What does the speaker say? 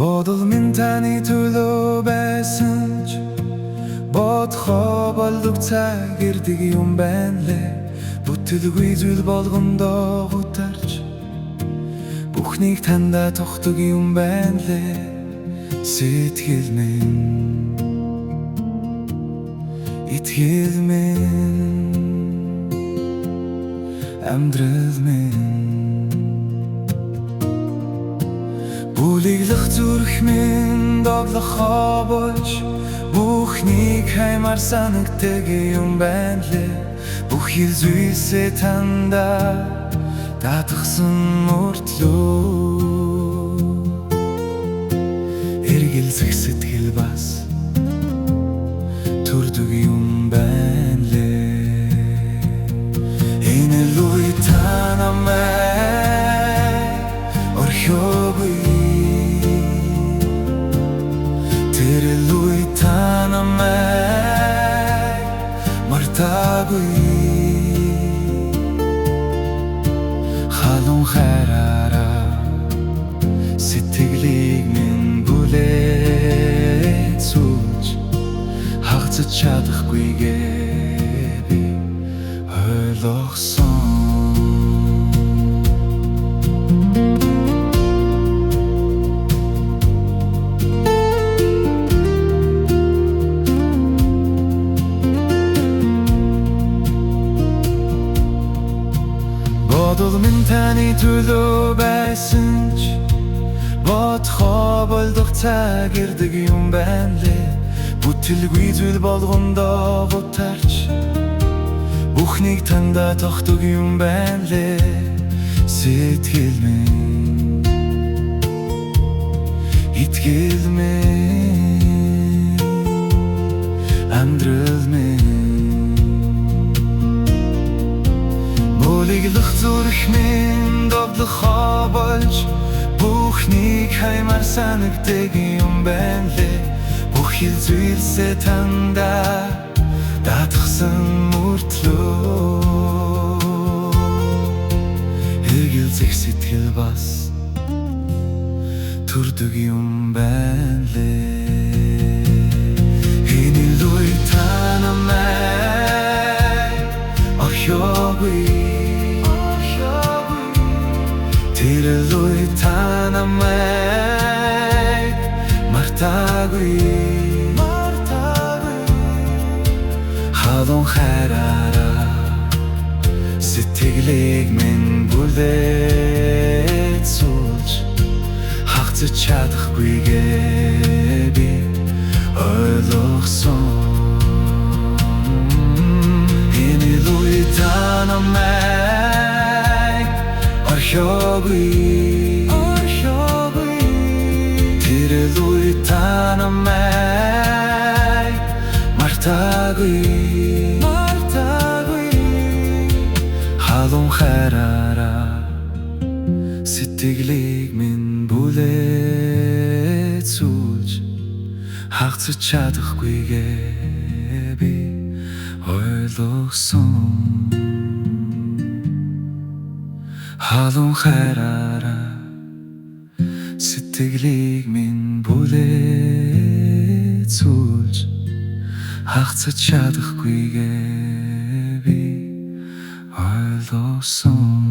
Бодол минь таны төлөө байсан ч бодхоо болдог цаг ирдэг юм байна лээ. Бүтэлгүй зүйл болгондоо гутарч бүхнийг тандаа тогтдог юм байна лээ. Сэтгэл минь, итгэл минь, амьдрал минь, бүлэглэх зүрх минь доглохоо болж бүхнийг хаймар санагдаг юм байна лээ. Бүх хил зүйлсээ тандаа татгсан мөртлөө эргэлзэх сэтгэл бас төрдөг юм байна лээ. Энэ луй та намайг орхиогүй, тэр луй та намайг мартаагүй. Халуун хайраараа сэтгэлийг минь бүлээд суулж хагацж чадахгүйгээ би ойлгосон. Бодол минь таны төлөө байсан ч бодхоо болдог цаг ирдэг юм байна лээ. Бүтэлгүй зүйл болгондоо гутарч бүхнийг тандаа тогтдог юм байна лээ. Сэтгэл минь, итгэл минь, амьдрал минь, бүлэглэх зүрх минь доглохоо болж бүхнийг хаймар санагдаг юм байна лээ. Бүх хил зүйлсээ тандаа татгсан мөртлөө эргэлзэх сэтгэл бас төрдөг юм байна лээ. Энэ луй та намайг орхиогүй, тэр луй та намайг мартаагүй. Халуун хайраараа сэтгэлийг минь бүлээд суулж хагацж чадахгүйгээ би ойлгосон. Энэ луй та намайг орхиогүй, тэр луй та намайг мартаагүй. Халуун хайраараа сэтгэлийг минь бүлээд суулж хагацж чадахгүйгээ би ойлгосон. Халуун хайраараа сэтгэлийг минь бүлээд суулж хагацж чадахгүйгээ би ойлгосон.